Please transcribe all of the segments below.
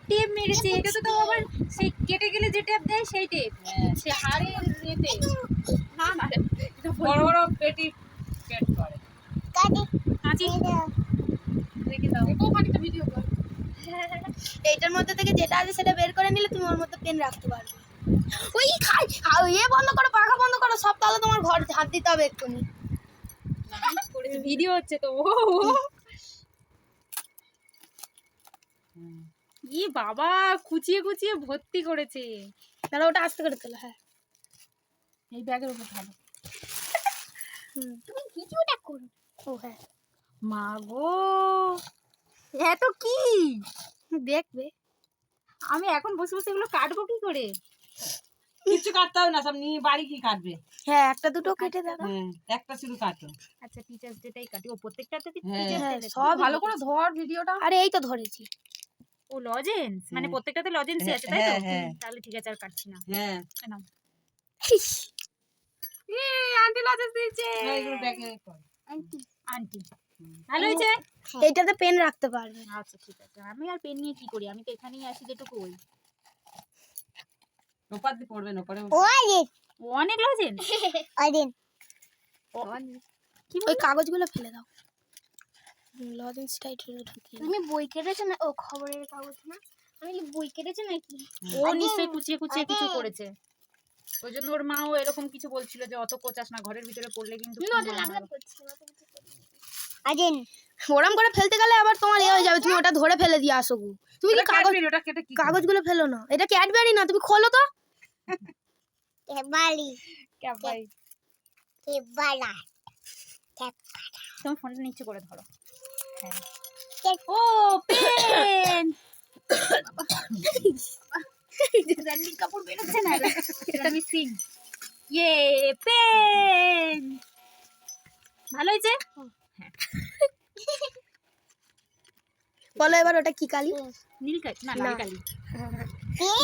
Tape মেরেছে, এটা তো আবার সেই কেটে গেলে যে টেপ দেয় সেই টেপ, সে হাড়ের ইয়েতে। না না বড় বড় পেটি পেট করে কাঁচি রেখে দাও। ওখানে তো ভিডিও কর। এইটার মধ্যে থেকে যেটা আছে সেটা বের করে নিলে তুমি ওর মধ্যে পেন রাখতে পারবে। ওই খাই বন্ধ করো, পাখা বন্ধ করো সব, তাহলে তোমার ঘর হাত দিতে হবে এক্ষুনি। করেছে ভিডিও হচ্ছে তো। ই বাবা, কুচিয়ে কুচিয়ে ভর্তি করেছে। তাহলে ওটা আস্তে করে তোলো। হ্যাঁ, এই ব্যাগের উপর ভালো। তুমি ভিডিওটা করো। ও হ্যাঁ, মা গো, এত কি দেখবে। আমি এখন বসে বসে এগুলো কাটবো কি করে? কিছু কাটতে হবে না, সব নিয়ে বাড়ি কি কাটবে? হ্যাঁ, একটা দুটো কেটে দাও। হ্যাঁ, একটা শুধু কাটো। আচ্ছা, টিচার্স ডেটাই কাটি। ও প্রত্যেকটাতে হ্যাঁ, হ্যাঁ, সব ভালো করে ধর ভিডিওটা। আরে এই তো ধরেছি। ও লজেন্স, মানে প্রত্যেকটাতে লজেন্সই আছে তাই তো? হ্যাঁ, হ্যাঁ। তাহলে ঠিক আছে, আর কাটছি না। হ্যাঁ, নাও। আন্টি লজেন্স দিয়েছে। এগুলো ব্যাগে কর। আন্টি ভালো হয়েছে। এইটাতে পেন রাখতে পারবে। আচ্ছা ঠিক আছে, আমি আর পেন নিয়ে কি করি? আমি তো এখানেই আসি যেটুকু ওই। ওপার দিয়ে পড়বে না, পরে অনেক লজেন্স। কি ওই কাগজগুলো ফেলে দাও। লজেন্সটা একটু ঢুকিয়ে তুমি বই কেটেছো না? ও খবরের কাগজ না, আমি বই কেটেছো নাকি? ও নিশ্চয়ই কুচিয়ে কুচিয়ে কিছু করেছে। ওই জন্য ওর মাও এরকম কিছু বলছিল যে অত কোচাস না, ঘরের ভিতরে পড়লে কিন্তু খুব ওটা মনে লাভ হয়। করছি না, তুমি কিছু করো না। ওরম করে ফেলতে গেলে আবার তোমার এ হয়ে যাবে, তুমি ওটা ধরে ফেলে দিয়ে আসো গো। তুমি কি কাগজ, ওটা কেটে কি কাগজগুলো ফেলো না, এটা ক্যাডবেরি না, তুমি খোলো তো। ক্যাবাই, তুমি ফোনটা নিচে করে ধরো। হ্যাঁ। ও পেন, রান্নির কাপড় বেরোচ্ছে না, এটা মিসিং। ইয়ে পেন ভালো হয়েছে। বলো এবার ওটা কি কালি? নীল কালি না, লাল কালি।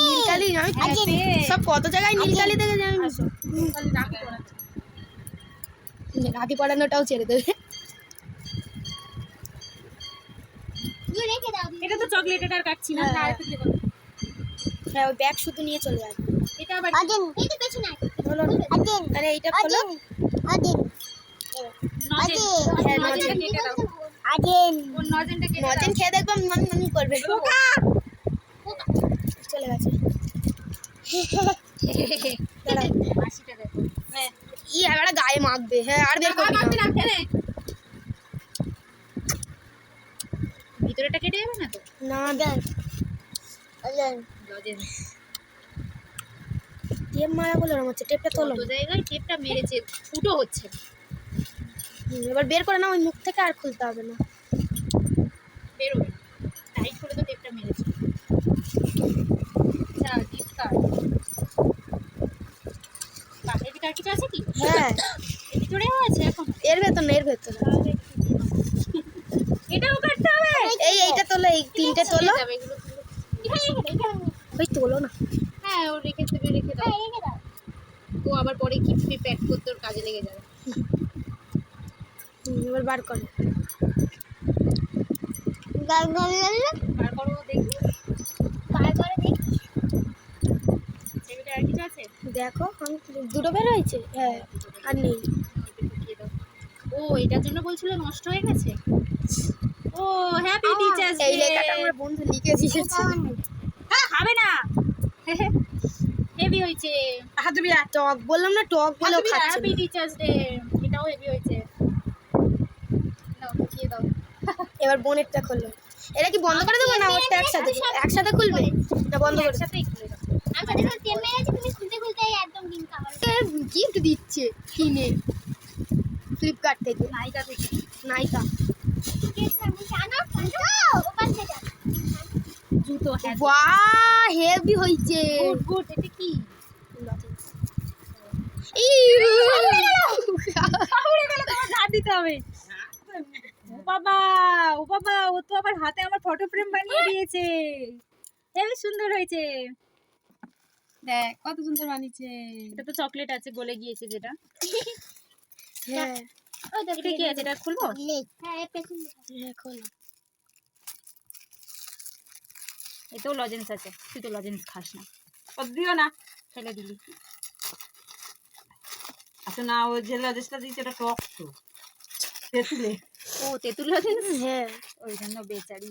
নীল কালি। আমি সব কত জায়গায় নীল কালি দেখেছি আমি। রাখি পড়ানোটাও ছেড়ে দেবে। তুমি রেখে দাও। এটা তো চকলেট, এটা আর কাটছি না। হ্যাঁ। হ্যাঁ, ওই ব্যাগ শুধু নিয়ে চলে আসবে। এটা আবার এই তো পেছনে আছে। বলো না। আরে এইটা খোলো। নজেন। হ্যাঁ, নজেনটা নজেন। কেটে দাও। ওর নজেনটা কেটে দাও। নজেন খেয়ে দেখবে মন করবে। চলে গেছে। দাঁড়াও। হাসিটা দেখো। ই এবারে গায়ে মাখবে। হ্যাঁ, আর বের করবি না। ভিতরেটা কেটে যাবে না তো? না দেন। লজেন টেপ মারা বলে ওরম হচ্ছে। টেপটা তোলো। কত জায়গায় টেপটা মেরেছে, ফুটো হচ্ছে না। এবার বের করে না, ওই মুখ থেকে আর খুলতে হবে না। বেরোবে না, টাইট করে তো টেপটা মেরেছে। আচ্ছা, গিফট কার্ড। এর ভিতরে আর কিছু আছে কি? হ্যাঁ, এর ভিতরেও আছে এখন। এর ভেতর না, এর ভেতর। এটাও কাটতে হবে। এইটা তোলো, এই তিনটে তোলো। যাবে এগুলো। ওই তোলো না। হ্যাঁ, ও রেখে দেবে, রেখে দাও। ও আবার পরে গিফট প্যাক করতে ওর কাজে লেগে যাবে। এবার বার করো। বার করো দেখি। এর ভিতরে আর কিছু আছে? দেখো, আমি দুটো বের হয়েছে। হ্যাঁ, আর নেই। ও এটার জন্য বলছিল নষ্ট হয়ে গেছে। ও হ্যাপি টিচার্স ডে। এই লেখাটা আমার বন্ধু লিখে দিয়েছে। খাবে না। হেভি হয়েছে। হাত দিবি আর। টক বললাম না, টক বলেও খাচ্ছে হ্যাপি না। Teachers day. এটাও হেভি হয়েছে। নাও দিয়ে দাও। এবার বোনেরটা খোলো। এটা কি বন্ধ করে দেবো না ওরটা একসাথে? একসাথে খুলবে না বন্ধ করে দেবো? একসাথেই খুলে দাও। আমি তো দেখো টেপ মেরেছি, তুমি খুলতে খুলতে একদম ডিম খাবার। গিফট দিচ্ছে কিনে ফ্লিপকার্ট থেকে। নাইকা থেকে। নাইকা জুতো। হ্যাঁ বাহ, হেভি হয়েছে। Good good. এটা কি? উড়ে গেল, তোমার হাত দিতে হবে। ও বাবা, ও বাবা, ও তো আবার হাতে আমার ফটো ফ্রেম বানিয়ে দিয়েছে। হেবি সুন্দর হয়েছে। দেখ কত সুন্দর বানিয়েছে। এটা তো চকলেট আছে, গলে গিয়েছে যেটা। হ্যাঁ, এটা কি আছে? এটা খুলবো? হ্যাঁ খোলো। এতেও লজেন্স আছে, তুই তো লজেন্স খাস না, ও দিও না। ফেলে দিলি। আচ্ছা না, ও যে লজেন্সটা দিয়েছে এটা টক তো তেঁতুলে। ও তেঁতুল লজেন্স, হ্যাঁ ওই জন্য বেচারি।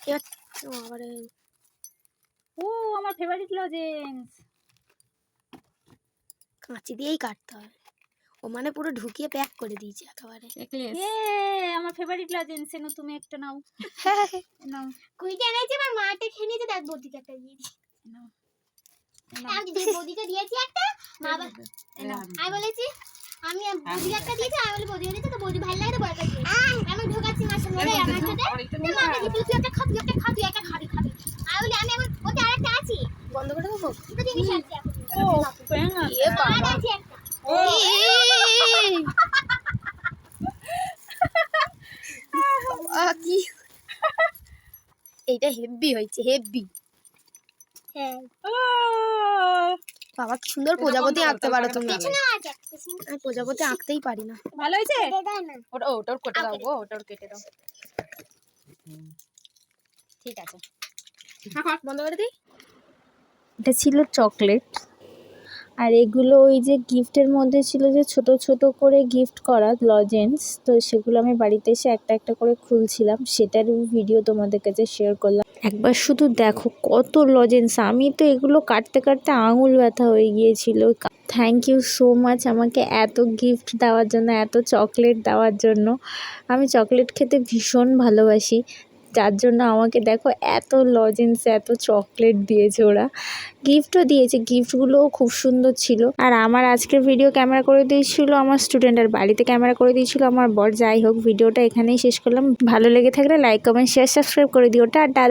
এবার আবার ও আমার ফেভারিট লজেন্স। কাঁচি দিয়েই কাটতে হবে। ও মানে পুরো ঢুকিয়ে প্যাক করে দিয়েছে একেবারে। এ আমার ফেভারিট লজেন্স, এনো তুমি একটা নাও, নাও কুইটা এনেছে আমার মাটা খেয়ে নিয়েছে, দেখ বৌদিকে একটা দিয়েছি। নাও। আমি যদি বৌদিকে দিয়েছি একটা, মা আমি বলেছি আমি বৌদিকে একটা দিয়েছি, আমি বলি বৌদিকে দিয়েছি, তো বৌদি ভালো লাগে তো বড় একটা দিয়েছি। আমি ঢোকাচ্ছি মার সঙ্গে আমার সাথে, মাকে দিয়েছি তুই একটা খা, তুই একটা খা, তুই একটা খাবি। আমি বলি আমি এখন ওতে আরেকটা আছে, বন্ধ করে দেবো। দুটো জিনিস আছে এখন। ও প্যাং এ বাবা, আর আছে একটা। কি এইটা হেভি হয়েছে, হেভি। হ্যাঁ বাবা কি সুন্দর প্রজাপতি আঁকতে পারো তুমি। পেছনেও আছে একটা, পেছনে। আমি প্রজাপতি আঁকতেই পারি না। ভালো হয়েছে? দে দাও না। ওটা ওটার কেটে দাও গো, ওটার কেটে দাও। ঠিক আছে, বন্ধ করে দিই। এটা ছিল চকলেট, আর এগুলো ওই যে গিফটের মধ্যে ছিল যে ছোট ছোট করে গিফট করা লজেন্স, তো সেগুলো আমি বাড়িতে এসে একটা একটা করে খুলছিলাম, সেটার ভিডিও তোমাদের কাছে শেয়ার করলাম। একবার শুধু দেখো কত লজেন্স, আমি তো এগুলো কাটতে কাটতে আঙুল ব্যথা হয়ে গিয়েছিল। থ্যাংক ইউ সো মাচ আমাকে এত গিফট দেওয়ার জন্য, এত চকলেট দেওয়ার জন্য। আমি চকলেট খেতে ভীষণ ভালোবাসি, যার জন্য আমাকে দেখো এত লজেন্স, এত চকলেট দিয়েছে ওরা, গিফটও দিয়েছে, গিফটগুলোও খুব সুন্দর ছিল। আর আমার আজকের ভিডিও ক্যামেরা করে দিয়েছিল আমার স্টুডেন্ট, আর বাড়িতে ক্যামেরা করে দিয়েছিল আমার বর। যাই হোক, ভিডিওটা এখানেই শেষ করলাম। ভালো লেগে থাকলে লাইক কমেন্ট শেয়ার সাবস্ক্রাইব করে দিও। টাটা।